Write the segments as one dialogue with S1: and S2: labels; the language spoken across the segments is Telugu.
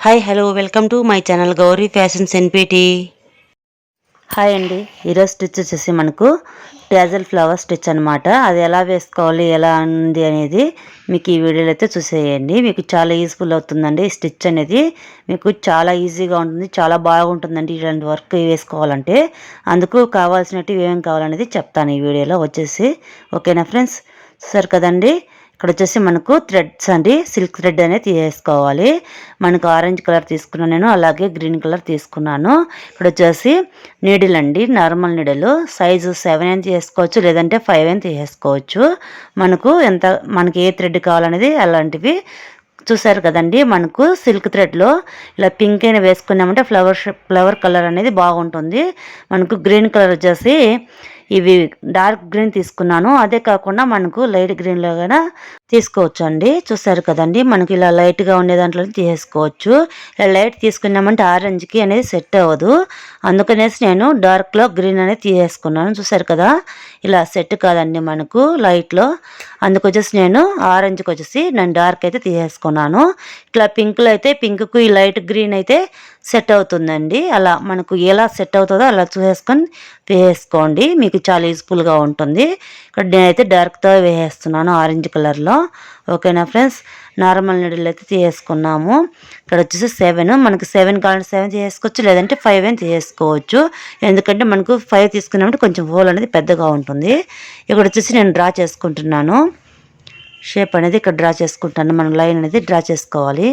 S1: Hi hello welcome to my channel Gauri fashions NPT. Hi అండి, ఈరోజు స్టిచ్ వచ్చేసి మనకు ట్యాజల్ ఫ్లవర్ స్టిచ్ అనమాట. అది ఎలా వేసుకోవాలి, ఎలా ఉంది అనేది మీకు ఈ వీడియోలో అయితే చూసేయండి. మీకు చాలా యూస్ఫుల్ అవుతుందండి. ఈ స్టిచ్ అనేది మీకు చాలా ఈజీగా ఉంటుంది, చాలా బాగుంటుందండి ఇలాంటి వర్క్ వేసుకోవాలంటే. అందుకు కావాల్సినట్టు ఏమేమి కావాలనేది చెప్తాను ఈ వీడియోలో వచ్చేసి. ఓకేనా ఫ్రెండ్స్, చూసారు కదండి. ఇక్కడ వచ్చేసి మనకు థ్రెడ్స్ అండి, సిల్క్ థ్రెడ్ అనేది తీసుకోవాలి. మనకు ఆరెంజ్ కలర్ తీసుకున్నాను నేను, అలాగే గ్రీన్ కలర్ తీసుకున్నాను. ఇక్కడ వచ్చేసి నీడిల్ అండి, నార్మల్ నీడిల్ సైజు 7 అని తీసుకోవచ్చు, లేదంటే 5 అని తీసుకోవచ్చు. మనకి ఏ థ్రెడ్ కావాలనేది అలాంటివి. చూసారు కదండి, మనకు సిల్క్ థ్రెడ్లో ఇలా పింక్ అయినా వేసుకున్నామంటే ఫ్లవర్ కలర్ అనేది బాగుంటుంది. మనకు గ్రీన్ కలర్ వచ్చేసి ఇవి డార్క్ గ్రీన్ తీసుకున్నాను. అదే కాకుండా మనకు లైట్ గ్రీన్లో కూడా తీసుకోవచ్చు అండి. చూసారు కదండి, మనకి ఇలా లైట్గా ఉండే దాంట్లో తీసుకోవచ్చు. ఇలా లైట్ తీసుకున్నామంటే ఆరెంజ్కి అనేది సెట్ అవ్వదు. అందుకనేసి నేను డార్క్లో గ్రీన్ అనేది తీసేసుకున్నాను. చూసారు కదా, ఇలా సెట్ కాదండి మనకు లైట్లో. అందుకొచ్చేసి నేను ఆరెంజ్కి వచ్చేసి నేను డార్క్ అయితే తీసేసుకున్నాను. ఇట్లా పింక్లో అయితే పింక్కు ఈ లైట్ గ్రీన్ అయితే సెట్ అవుతుందండి. అలా మనకు ఎలా సెట్ అవుతుందో అలా చూసేసుకొని వేసుకోండి, మీకు చాలా యూస్ఫుల్గా ఉంటుంది. ఇక్కడ నేనైతే డార్క్తో వేసేస్తున్నాను ఆరెంజ్ కలర్లో. ఓకేనా ఫ్రెండ్స్, నార్మల్ నీడిల్ అయితే తీసేసుకున్నాము. ఇక్కడ వచ్చేసి 7, మనకి 7 కావాలంటే 7 తీసుకోవచ్చు, లేదంటే 5 అని తీసుకోవచ్చు. ఎందుకంటే మనకు 5 తీసుకున్నామంటే కొంచెం హోల్ అనేది పెద్దగా ఉంటుంది. ఇక్కడ వచ్చేసి నేను డ్రా చేసుకుంటున్నాను షేప్ అనేది. ఇక్కడ డ్రా చేసుకుంటాను, మనం లైన్ అనేది డ్రా చేసుకోవాలి.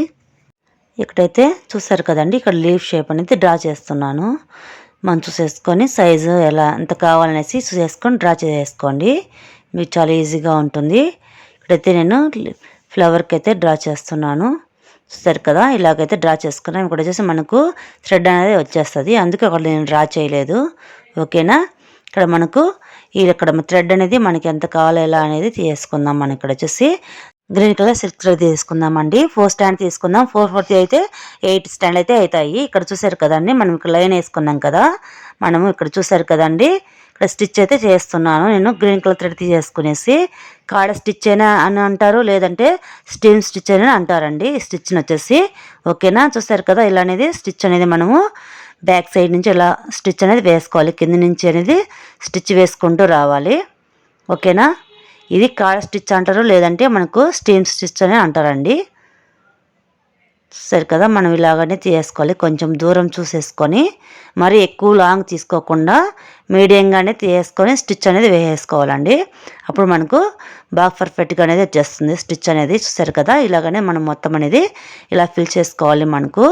S1: ఇక్కడైతే చూసారు కదండి, ఇక్కడ లీవ్ షేప్ అనేది డ్రా చేస్తున్నాను. మనం చూసేసుకొని సైజు ఎంత కావాలనేసి చూసేసుకొని డ్రా చేసుకోండి, మీకు చాలా ఈజీగా ఉంటుంది. ఇక్కడైతే నేను ఫ్లవర్కి అయితే డ్రా చేస్తున్నాను. చూసారు కదా, ఇలాగైతే డ్రా చేసుకున్నాను. ఇక్కడ వచ్చేసి మనకు థ్రెడ్ అనేది వచ్చేస్తుంది, అందుకే అక్కడ నేను డ్రా చేయలేదు. ఓకేనా, ఇక్కడ మనకు ఇక్కడ థ్రెడ్ అనేది మనకి ఎంత కావాలో ఎలా అనేది తీసుకుందాం. మనం ఇక్కడ వచ్చేసి గ్రీన్ కలర్ సిల్క్ థ్రెడ్ తీసుకుందామండి. 4 స్టాండ్ తీసుకుందాం. 4 అయితే 8 స్టాండ్ అయితే అవుతాయి. ఇక్కడ చూసారు కదండి, మనం ఇక్కడ లైన్ వేసుకున్నాం కదా. మనము ఇక్కడ చూసారు కదండి, ఇక్కడ స్టిచ్ అయితే చేస్తున్నాను నేను. గ్రీన్ కలర్ థ్రెడ్ తీసేసుకునేసి కాడ స్టిచ్ అయినా అని అంటారు, లేదంటే స్టీమ్ స్టిచ్ అయినా అంటారండి ఈ స్టిచ్ని వచ్చేసి. ఓకేనా, చూసారు కదా, ఇలా అనేది స్టిచ్ అనేది మనము బ్యాక్ సైడ్ నుంచి ఇలా స్టిచ్ అనేది వేసుకోవాలి. కింద నుంచి అనేది స్టిచ్ వేసుకుంటూ రావాలి. ఓకేనా, ఇది కాడ స్టిచ్ అంటారు, లేదంటే మనకు స్టీమ్ స్టిచ్ అని అంటారండి. సరే కదా, మనం ఇలాగనే తీసుకోవాలి. కొంచెం దూరం చూసేసుకొని, మరి ఎక్కువ లాంగ్ తీసుకోకుండా మీడియంగానే తీసుకొని స్టిచ్ అనేది వేసేసుకోవాలండి. అప్పుడు మనకు బాగా పర్ఫెక్ట్గా అనేది వచ్చేస్తుంది స్టిచ్ అనేది. చూసారు కదా, ఇలాగనే మనం మొత్తం అనేది ఇలా ఫిల్ చేసుకోవాలి. మనకు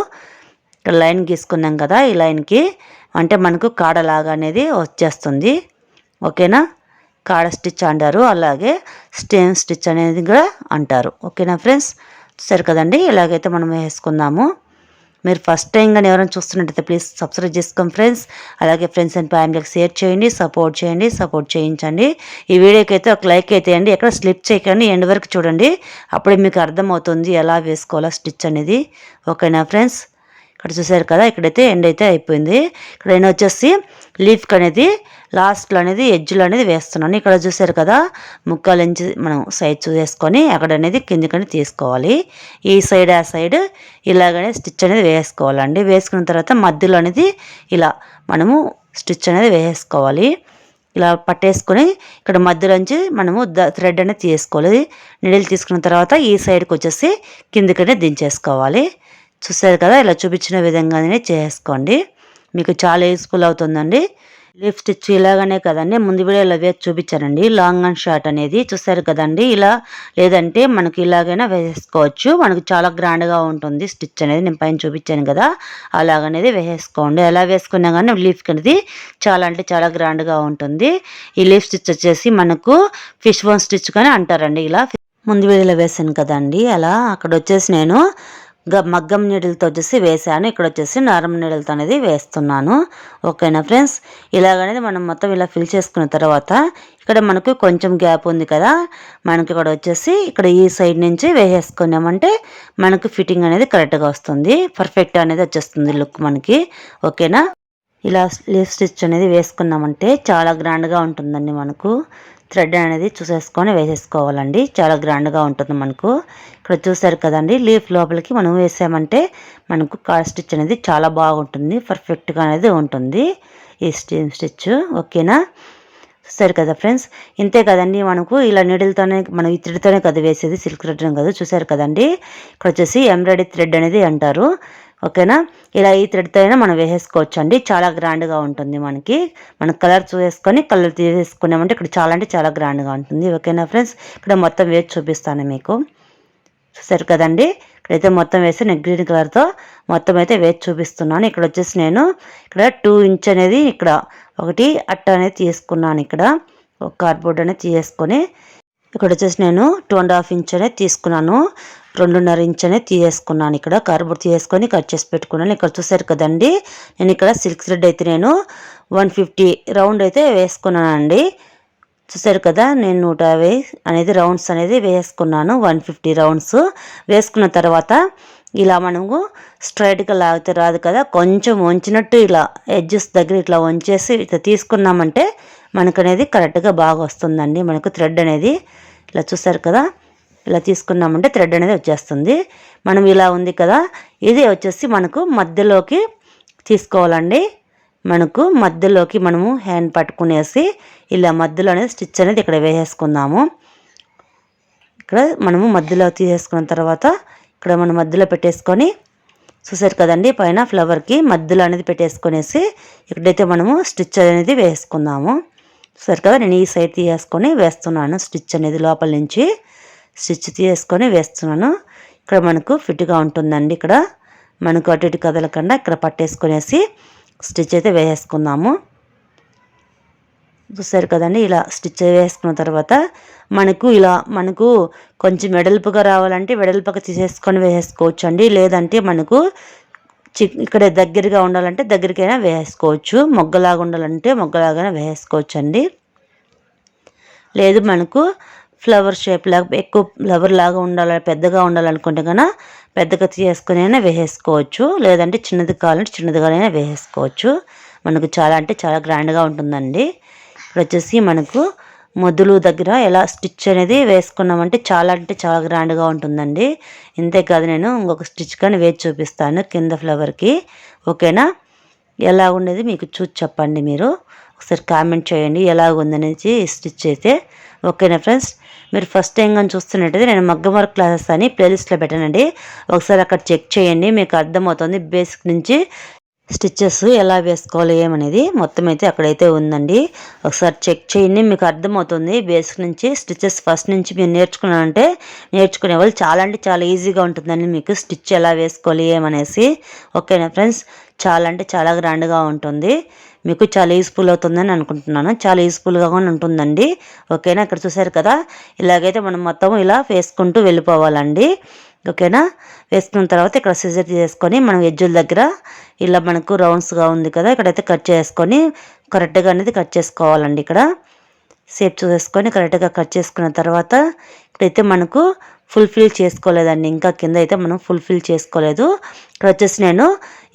S1: ఇక్కడ లైన్ గీసుకున్నాం కదా, ఈ లైన్కి అంటే మనకు కాడలాగా అనేది వచ్చేస్తుంది. ఓకేనా, కాడ స్టిచ్ అంటారు, అలాగే స్టేమ్ స్టిచ్ అనేది కూడా అంటారు. ఓకేనా ఫ్రెండ్స్, సరే కదండి, ఇలాగైతే మనం వేసుకుందాము. మీరు ఫస్ట్ టైం కానీ ఎవరైనా చూస్తున్నట్టయితే ప్లీజ్ సబ్స్క్రైబ్ చేసుకోండి ఫ్రెండ్స్. అలాగే ఫ్రెండ్స్ అండ్ ఫ్యామిలీకి షేర్ చేయండి, సపోర్ట్ చేయించండి. ఈ వీడియోకి అయితే ఒక లైక్ అయితే అండి, ఎక్కడ స్లిప్ చేయకండి, ఎండ్ వరకు చూడండి, అప్పుడే మీకు అర్థమవుతుంది ఎలా వేసుకోవాలా స్టిచ్ అనేది. ఓకేనా ఫ్రెండ్స్, ఇక్కడ చూసారు కదా, ఇక్కడైతే ఎండ్ అయితే అయిపోయింది. ఇక్కడ నేను వచ్చేసి లీఫ్కి అనేది లాస్ట్లో అనేది ఎడ్జ్లో అనేది వేస్తున్నాను. ఇక్కడ చూసారు కదా, ముక్కాలు ఇంచు మనం సైజ్ చూసేసుకొని అక్కడ అనేది కిందికని తీసుకోవాలి. ఈ సైడ్ ఆ సైడ్ ఇలాగనే స్టిచ్ అనేది వేసుకోవాలండి. వేసుకున్న తర్వాత మధ్యలో అనేది ఇలా మనము స్టిచ్ అనేది వేసుకోవాలి. ఇలా పట్టేసుకొని ఇక్కడ మధ్యలోంచి మనము థ్రెడ్ అనేది తీసుకోవాలి. నీడిల్ తీసుకున్న తర్వాత ఈ సైడ్కి వచ్చేసి కిందికనే దించేసుకోవాలి. చూసారు కదా, ఇలా చూపించిన విధంగానే చేసుకోండి, మీకు చాలా యూస్ఫుల్ అవుతుందండి. లీఫ్ స్టిచ్ ఇలాగనే కదండి, ముందు వీడియోలో వేసి చూపించానండి లాంగ్ అండ్ షార్ట్ అనేది. చూసారు కదండి, ఇలా లేదంటే మనకి ఇలాగైనా వేసుకోవచ్చు, మనకు చాలా గ్రాండ్గా ఉంటుంది స్టిచ్ అనేది. నేను పైన చూపించాను కదా, అలాగనేది వేసుకోండి. ఎలా వేసుకున్నా కానీ లీఫ్కి అనేది చాలా అంటే చాలా గ్రాండ్గా ఉంటుంది. ఈ లీఫ్ స్టిచ్ వచ్చేసి మనకు ఫిష్ బోన్ స్టిచ్ కానీ అంటారండి. ఇలా ముందు వీడియోలో వేసాను కదండి, అలా అక్కడ వచ్చేసి నేను మగ్గం నీడిల్తో వచ్చేసి వేసాను. ఇక్కడ వచ్చేసి నార్మల్ నీడిల్తో అనేది వేస్తున్నాను. ఓకేనా ఫ్రెండ్స్, ఇలాగనేది మనం మొత్తం ఇలా ఫిల్ చేసుకున్న తర్వాత ఇక్కడ మనకు కొంచెం గ్యాప్ ఉంది కదా, మనకి ఇక్కడ వచ్చేసి ఇక్కడ ఈ సైడ్ నుంచి వేసేసుకున్నామంటే మనకు ఫిట్టింగ్ అనేది కరెక్ట్గా వస్తుంది, పర్ఫెక్ట్ అనేది వచ్చేస్తుంది లుక్ మనకి. ఓకేనా, ఇలా లీఫ్ స్టిచ్ అనేది వేసుకున్నామంటే చాలా గ్రాండ్గా ఉంటుందండి మనకు. థ్రెడ్ అనేది చూసేసుకొని వేసేసుకోవాలండి. చాలా గ్రాండ్గా ఉంటుంది మనకు. ఇక్కడ చూసారు కదండి, లీఫ్ లోపలికి మనం వేసామంటే మనకు కార్ స్టిచ్ అనేది చాలా బాగుంటుంది, పర్ఫెక్ట్గా అనేది ఉంటుంది ఈ స్టిచ్. ఓకేనా, చూసారు కదా ఫ్రెండ్స్. ఇంతే కదండి, మనకు ఇలా నీడిల్తోనే మనం ఈ థ్రెడ్తోనే కదా వేసేది, సిల్క్ థ్రెడ్ కదా. చూసారు కదండి, ఇక్కడ వచ్చేసి ఎంబ్రాయిడరీ థ్రెడ్ అనేది అంటారు. ఓకేనా, ఇలా ఈ థ్రెడ్తో అయినా మనం వేసేసుకోవచ్చు అండి. చాలా గ్రాండ్గా ఉంటుంది మనకి. మనం కలర్ చూసేసుకొని కలర్ తీసేసుకున్నామంటే ఇక్కడ చాలా అంటే చాలా గ్రాండ్గా ఉంటుంది. ఓకేనా ఫ్రెండ్స్, ఇక్కడ మొత్తం వేసి చూపిస్తాను మీకు. చూసారు కదండి, ఇక్కడైతే మొత్తం వేసి నేను గ్రీన్ కలర్తో మొత్తం అయితే వేసి చూపిస్తున్నాను. ఇక్కడ వచ్చేసి నేను ఇక్కడ 2 ఇంచ్ అనేది ఇక్కడ ఒకటి అట్ట అనేది తీసుకున్నాను. ఇక్కడ ఒక కార్డ్బోర్డ్ అనేది తీసుకొని ఇక్కడ వచ్చేసి నేను 2.5 ఇంచ్ అనేది తీసుకున్నాను. 2.5 ఇంచ్ అనేది తీసేసుకున్నాను. ఇక్కడ కార్డ్బోర్డ్ తీసుకొని కట్ చేసి పెట్టుకున్నాను. ఇక్కడ చూసారు కదండి, నేను ఇక్కడ సిల్క్ థ్రెడ్ అయితే నేను 150 రౌండ్ అయితే వేసుకున్నానండి. చూసారు కదా, నేను 150 అనేది రౌండ్స్ అనేది వేసుకున్నాను. 150 రౌండ్స్ వేసుకున్న తర్వాత ఇలా మనము స్ట్రైట్గా లాగితే రాదు కదా, కొంచెం వంచినట్టు ఇలా ఎడ్జెస్ దగ్గర ఇట్లా వంచేసి ఇట్లా తీసుకున్నామంటే మనకు అనేది కరెక్ట్గా బాగా వస్తుందండి. మనకు థ్రెడ్ అనేది ఇలా చూసారు కదా, ఇలా తీసుకున్నామంటే థ్రెడ్ అనేది వచ్చేస్తుంది. మనం ఇలా ఉంది కదా, ఇది వచ్చేసి మనకు మధ్యలోకి తీసుకోవాలండి. మనకు మధ్యలోకి మనము హ్యాండ్ పట్టుకునేసి ఇలా మధ్యలో అనేది స్టిచ్ అనేది ఇక్కడ వేసేసుకుందాము. ఇక్కడ మనము మధ్యలో తీసేసుకున్న తర్వాత ఇక్కడ మనం మధ్యలో పెట్టేసుకొని చూసారు కదండి, పైన ఫ్లవర్కి మధ్యలో అనేది పెట్టేసుకునేసి ఇక్కడైతే మనము స్టిచ్ అనేది వేసుకుందాము. చూసారు కదా, నేను ఈ సైడ్ తీసేసుకొని వేస్తున్నాను. స్టిచ్ అనేది లోపల నుంచి స్టిచ్ తీసేసుకొని వేస్తున్నాను. ఇక్కడ మనకు ఫిట్గా ఉంటుందండి. ఇక్కడ మనకు అటు ఇటు కదలకుండా ఇక్కడ పట్టేసుకునేసి స్టిచ్ అయితే వేసేసుకుందాము. చూసారు కదండి, ఇలా స్టిచ్ వేసుకున్న తర్వాత మనకు కొంచెం వెడల్పుగా రావాలంటే వెడల్పుగా తీసేసుకొని వేసేసుకోవచ్చు అండి. లేదంటే మనకు ఇక్కడ దగ్గరగా ఉండాలంటే దగ్గరికైనా వేసుకోవచ్చు, మొగ్గలాగా ఉండాలంటే మొగ్గలాగా వేసుకోవచ్చు అండి. లేదు మనకు ఫ్లవర్ షేప్ లాగా ఎక్కువ ఫ్లవర్ లాగా పెద్దగా ఉండాలనుకుంటే కన్నా పెద్దగా తీసుకొని వేసేసుకోవచ్చు. లేదంటే చిన్నది కావాలంటే చిన్నదిగానైనా వేసేసుకోవచ్చు. మనకు చాలా అంటే చాలా గ్రాండ్గా ఉంటుందండి. ఇక్కడ వచ్చేసి మనకు మొదలు దగ్గర ఎలా స్టిచ్ అనేది వేసుకున్నామంటే చాలా అంటే చాలా గ్రాండ్గా ఉంటుందండి. ఇంతేకాదు, నేను ఇంకొక స్టిచ్ కానీ వేసి చూపిస్తాను కింద ఫ్లవర్కి. ఓకేనా, ఎలా ఉండేది మీకు చూసి చెప్పండి. మీరు ఒకసారి కామెంట్ చేయండి ఎలాగుందనేసి స్టిచ్ అయితే. ఓకేనా ఫ్రెండ్స్, మీరు ఫస్ట్ టైం కానీ చూస్తున్నట్టయితే నేను మగ్గం వర్క్ క్లాసెస్ అని ప్లేలిస్ట్లో పెట్టానండి. ఒకసారి అక్కడ చెక్ చేయండి, మీకు అర్థమవుతుంది బేసిక్ నుంచి స్టిచ్చెస్ ఎలా వేసుకోవాలి ఏమనేది మొత్తం అయితే అక్కడైతే ఉందండి. ఒకసారి చెక్ చేయండి, మీకు అర్థమవుతుంది. బేసిక్ నుంచి స్టిచ్చెస్ ఫస్ట్ నుంచి మీరు నేర్చుకునే వాళ్ళు చాలా అంటే చాలా ఈజీగా ఉంటుందండి మీకు స్టిచ్ ఎలా వేసుకోవాలి ఏమనేసి. ఓకేనా ఫ్రెండ్స్, చాలా అంటే చాలా గ్రాండ్గా ఉంటుంది. మీకు చాలా యూస్ఫుల్ అవుతుందని అనుకుంటున్నాను. చాలా యూస్ఫుల్గా కూడా ఉంటుందండి. ఓకేనా, ఇక్కడ చూసారు కదా, ఇలాగైతే మనం మొత్తం ఇలా వేసుకుంటూ వెళ్ళిపోవాలండి. ఓకేనా, వేసుకున్న తర్వాత ఇక్కడ సిజర్ తీసుకొని మనం ఎడ్జుల దగ్గర ఇలా మనకు రౌండ్స్గా ఉంది కదా, ఇక్కడైతే కట్ చేసుకొని కరెక్ట్గా అనేది కట్ చేసుకోవాలండి. ఇక్కడ షేప్ చూసేసుకొని కరెక్ట్గా కట్ చేసుకున్న తర్వాత ఇక్కడైతే మనకు ఫుల్ఫిల్ చేసుకోలేదండి, ఇంకా కింద అయితే మనం ఫుల్ఫిల్ చేసుకోలేదు. ఇక్కడ వచ్చేసి నేను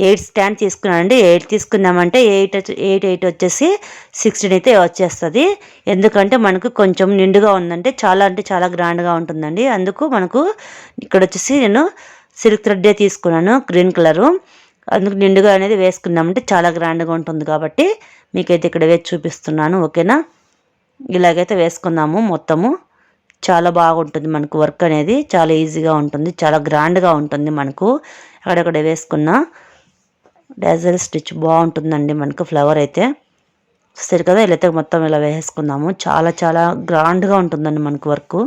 S1: 8 స్టాండ్ తీసుకున్నానండి. 8 తీసుకున్నామంటే 8 వచ్చేసి 16 అయితే వచ్చేస్తుంది. ఎందుకంటే మనకు కొంచెం నిండుగా ఉందంటే చాలా గ్రాండ్గా ఉంటుందండి. అందుకు మనకు ఇక్కడ వచ్చేసి నేను సిల్క్ థ్రెడ్డే తీసుకున్నాను, గ్రీన్ కలరు. అందుకు నిండుగా అనేది వేసుకున్నామంటే చాలా గ్రాండ్గా ఉంటుంది కాబట్టి మీకైతే ఇక్కడ వేసి చూపిస్తున్నాను. ఓకేనా, ఇలాగైతే వేసుకుందాము. మొత్తము చాలా బాగుంటుంది మనకు వర్క్ అనేది, చాలా ఈజీగా ఉంటుంది, చాలా గ్రాండ్గా ఉంటుంది. మనకు అక్కడక్కడ వేసుకున్న డాజల్ స్టిచ్ బాగుంటుందండి మనకు ఫ్లవర్ అయితే. సరే కదా, ఇలా అయితే మొత్తం ఇలా వేసుకుందాము. చాలా చాలా గ్రాండ్గా ఉంటుందండి మనకు వర్క్.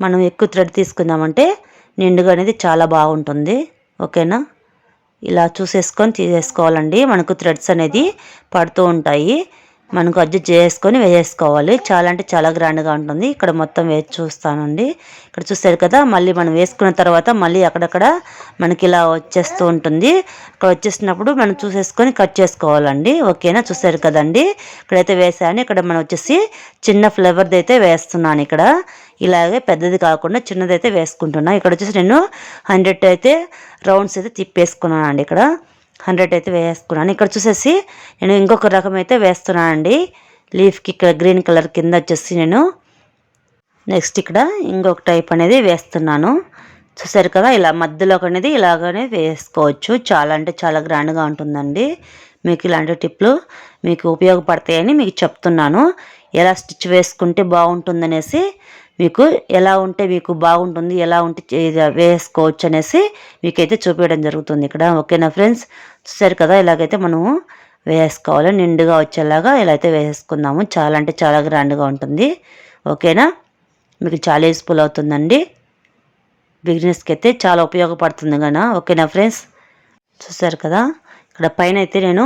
S1: మనం ఎక్కువ థ్రెడ్ తీసుకుందామంటే నిండుగా అనేది చాలా బాగుంటుంది. ఓకేనా, ఇలా చూసేసుకొని తీసేసుకోవాలండి. మనకు థ్రెడ్స్ అనేది పడుతూ ఉంటాయి, మనకు అడ్జస్ట్ చేసుకొని వేసేసుకోవాలి. చాలా అంటే చాలా గ్రాండ్గా ఉంటుంది. ఇక్కడ మొత్తం వేసి చూస్తానండి. ఇక్కడ చూస్తారు కదా, మళ్ళీ మనం వేసుకున్న తర్వాత మళ్ళీ అక్కడక్కడ మనకి ఇలా వచ్చేస్తూ ఉంటుంది. ఇక్కడ వచ్చేసినప్పుడు మనం చూసేసుకొని కట్ చేసుకోవాలండి. ఓకేనా, చూసారు కదండి, ఇక్కడైతే వేసాను. ఇక్కడ మనం వచ్చేసి చిన్న ఫ్లేవర్ది అయితే వేస్తున్నాను. ఇక్కడ ఇలాగే పెద్దది కాకుండా చిన్నదైతే వేసుకుంటున్నాను. ఇక్కడ వచ్చేసి నేను 100 అయితే రౌండ్స్ అయితే తిప్పేసుకున్నాను అండి. ఇక్కడ 100 అయితే వేసుకున్నాను. ఇక్కడ చూసేసి నేను ఇంకొక రకం అయితే వేస్తున్నానండి. లీఫ్కి ఇక్కడ గ్రీన్ కలర్ కింద వచ్చేసి నేను నెక్స్ట్ ఇక్కడ ఇంకొక టైప్ అనేది వేస్తున్నాను. చూసారు కదా, ఇలా మధ్యలోకి అనేది ఇలాగనే వేసుకోవచ్చు. చాలా అంటే చాలా గ్రాండ్గా ఉంటుందండి. మీకు ఇలాంటి టిప్లు మీకు ఉపయోగపడతాయని మీకు చెప్తున్నాను. ఎలా స్టిచ్ వేసుకుంటే బాగుంటుందనేసి, మీకు ఎలా ఉంటే మీకు బాగుంటుంది, ఎలా ఉంటే వేసుకోవచ్చు అనేసి మీకైతే చూపించడం జరుగుతుంది ఇక్కడ. ఓకేనా ఫ్రెండ్స్, చూసారు కదా, ఇలాగైతే మనము వేసుకోవాలి. నిండుగా వచ్చేలాగా ఇలా అయితే వేసుకుందాము. చాలా అంటే చాలా గ్రాండ్గా ఉంటుంది. ఓకేనా, మీకు చాలా యూస్ఫుల్ అవుతుందండి. బిగినర్స్కి అయితే చాలా ఉపయోగపడుతుంది కదా. ఓకేనా ఫ్రెండ్స్, చూసారు కదా, ఇక్కడ పైన అయితే నేను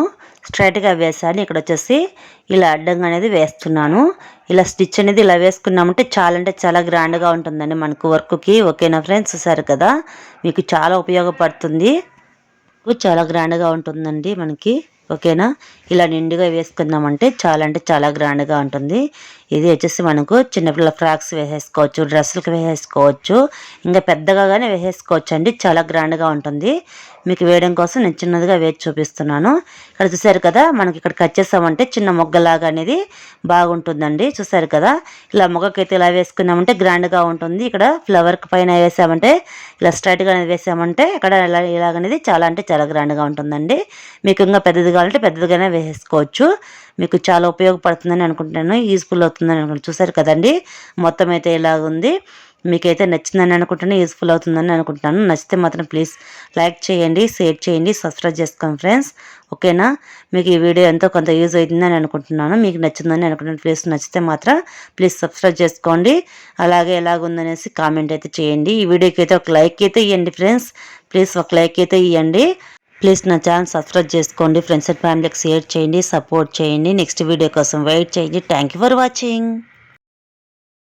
S1: స్ట్రైట్గా వేసాను. ఇక్కడ వచ్చేసి ఇలా అడ్డంగా అనేది వేస్తున్నాను. ఇలా స్టిచ్ అనేది ఇలా వేసుకున్నామంటే చాలా అంటే చాలా గ్రాండ్గా ఉంటుందండి మనకు వర్క్కి. ఓకేనా ఫ్రెండ్స్, చూసారు కదా, మీకు చాలా ఉపయోగపడుతుంది, చాలా గ్రాండ్గా ఉంటుందండి మనకి. ఓకేనా, ఇలా నిండుగా వేసుకుందామంటే చాలా అంటే చాలా గ్రాండ్గా ఉంటుంది. ఇది వచ్చేసి మనకు చిన్నపిల్లల ఫ్రాక్స్ వేసేసుకోవచ్చు, డ్రెస్సులకు వేసేసుకోవచ్చు, ఇంకా పెద్దగా కానీ వేసేసుకోవచ్చు అండి. చాలా గ్రాండ్గా ఉంటుంది. మీకు వేయడం కోసం నేను చిన్నదిగా వేసి చూపిస్తున్నాను. ఇక్కడ చూసారు కదా, మనకి ఇక్కడ కట్ చేసామంటే చిన్న మొగ్గలాగా అనేది బాగుంటుందండి. చూసారు కదా, ఇలా మొగ్గకైతే ఇలా వేసుకున్నామంటే గ్రాండ్గా ఉంటుంది. ఇక్కడ ఫ్లవర్కి పైన వేసామంటే ఇలా స్ట్రైట్గా వేసామంటే ఇక్కడ ఇలాగనేది చాలా అంటే చాలా గ్రాండ్గా ఉంటుందండి. మీకు ఇంకా పెద్దది కావాలంటే పెద్దదిగానే వేసేసుకోవచ్చు. మీకు చాలా ఉపయోగపడుతుందని అనుకుంటున్నాను, యూజ్ఫుల్ అవుతుందని అనుకుంటున్నాను. చూసారు కదండి, మొత్తం అయితే ఇలాగుంది. మీకైతే నచ్చిందని అనుకుంటున్నాను, యూజ్ఫుల్ అవుతుందని అనుకుంటున్నాను. నచ్చితే మాత్రం ప్లీజ్ లైక్ చేయండి, షేర్ చేయండి, సబ్స్క్రైబ్ చేసుకోండి ఫ్రెండ్స్. ఓకేనా, మీకు ఈ వీడియో ఎంతో కొంత యూజ్ అవుతుందని అనుకుంటున్నాను, మీకు నచ్చిందని అనుకుంటున్నాను. ప్లీజ్ నచ్చితే మాత్రం ప్లీజ్ సబ్స్క్రైబ్ చేసుకోండి. అలాగే ఎలాగుందనేసి కామెంట్ అయితే చేయండి. ఈ వీడియోకి అయితే ఒక లైక్ అయితే ఇవ్వండి ఫ్రెండ్స్, ప్లీజ్ ఒక లైక్ అయితే ఇవ్వండి. ప్లీజ్ నా ఛానల్ సబ్స్క్రైబ్ చేసుకోండి. ఫ్రెండ్స్ అండ్ ఫ్యామిలీకి షేర్ చేయండి, సపోర్ట్ చేయండి. నెక్స్ట్ వీడియో కోసం వెయిట్ చేయండి. Thank you for watching.